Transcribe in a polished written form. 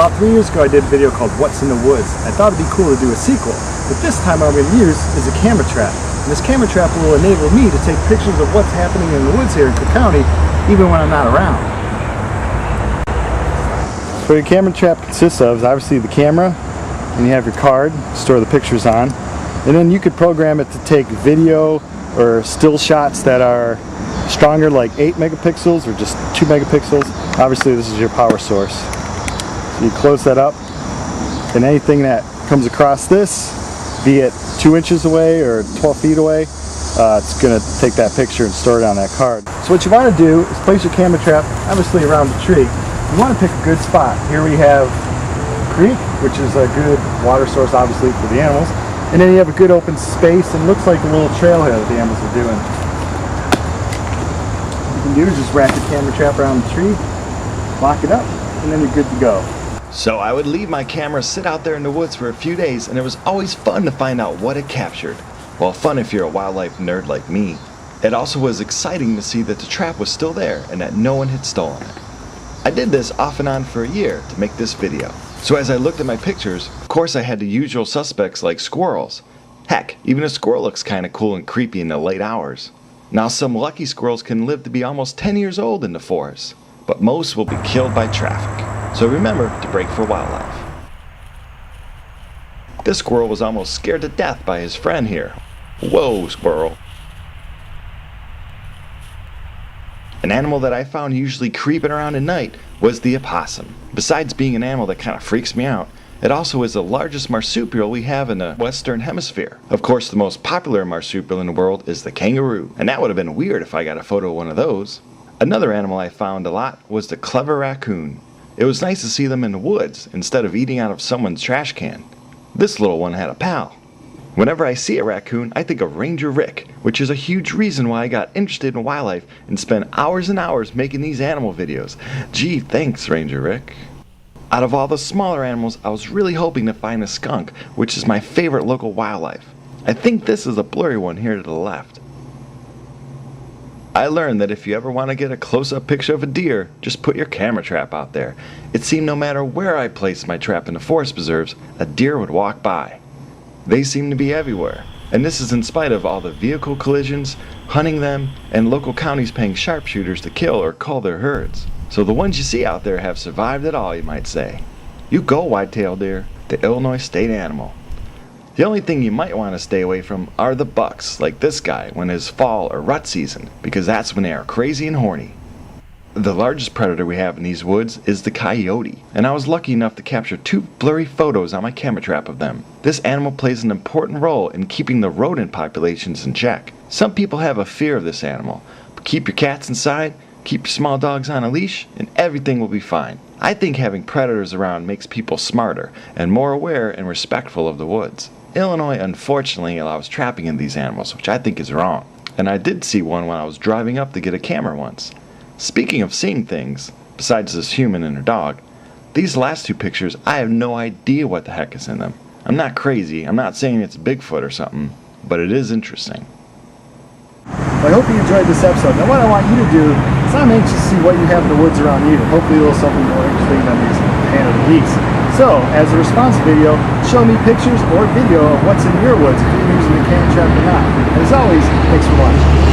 About 3 years ago I did a video called What's in the Woods. I thought it'd be cool to do a sequel, but this time what I'm going to use is a camera trap. And this camera trap will enable me to take pictures of what's happening in the woods here in Cook County, even when I'm not around. So what your camera trap consists of is obviously the camera, and you have your card to store the pictures on, and then you could program it to take video or still shots that are stronger, like 8 megapixels or just 2 megapixels. Obviously this is your power source. So you close that up, and anything that comes across this, be it 2 inches away or 12 feet away, it's going to take that picture and store it on that card. So what you want to do is place your camera trap obviously around the tree. You want to pick a good spot. Here we have a creek, which is a good water source obviously for the animals, and then you have a good open space and looks like a little trailhead that the animals are doing. What you can do is just wrap your camera trap around the tree, lock it up, and then you're good to go. So I would leave my camera sit out there in the woods for a few days, and it was always fun to find out what it captured. Well, fun if you're a wildlife nerd like me. It also was exciting to see that the trap was still there and that no one had stolen it. I did this off and on for a year to make this video. So as I looked at my pictures, of course I had the usual suspects like squirrels. Heck, even a squirrel looks kinda cool and creepy in the late hours. Now some lucky squirrels can live to be almost 10 years old in the forest, but most will be killed by traffic. So remember to break for wildlife. This squirrel was almost scared to death by his friend here. Whoa, squirrel. An animal that I found usually creeping around at night was the opossum. Besides being an animal that kind of freaks me out, it also is the largest marsupial we have in the Western Hemisphere. Of course, the most popular marsupial in the world is the kangaroo, and that would have been weird if I got a photo of one of those. Another animal I found a lot was the clever raccoon. It was nice to see them in the woods instead of eating out of someone's trash can. This little one had a pal. Whenever I see a raccoon, I think of Ranger Rick, which is a huge reason why I got interested in wildlife and spent hours and hours making these animal videos. Gee, thanks, Ranger Rick. Out of all the smaller animals, I was really hoping to find a skunk, which is my favorite local wildlife. I think this is a blurry one here to the left. I learned that if you ever want to get a close-up picture of a deer, just put your camera trap out there. It seemed no matter where I placed my trap in the forest preserves, a deer would walk by. They seem to be everywhere, and this is in spite of all the vehicle collisions, hunting them, and local counties paying sharpshooters to kill or cull their herds. So the ones you see out there have survived it all, you might say. You go, white-tailed deer, the Illinois state animal. The only thing you might want to stay away from are the bucks, like this guy, when it's fall or rut season, because that's when they are crazy and horny. The largest predator we have in these woods is the coyote, and I was lucky enough to capture 2 blurry photos on my camera trap of them. This animal plays an important role in keeping the rodent populations in check. Some people have a fear of this animal, but keep your cats inside, keep your small dogs on a leash, and everything will be fine. I think having predators around makes people smarter and more aware and respectful of the woods. Illinois unfortunately allows trapping in these animals, which I think is wrong. And I did see one when I was driving up to get a camera once. Speaking of seeing things, besides this human and her dog, these last 2 pictures, I have no idea what the heck is in them. I'm not crazy, I'm not saying it's Bigfoot or something, but it is interesting. Well, I hope you enjoyed this episode. Now what I want you to do is I'm anxious to see what you have in the woods around you. Hopefully a little something more interesting than these Canada geese. So, as a response video, show me pictures or video of what's in your woods if you're using the camera trap or not. And as always, thanks for watching.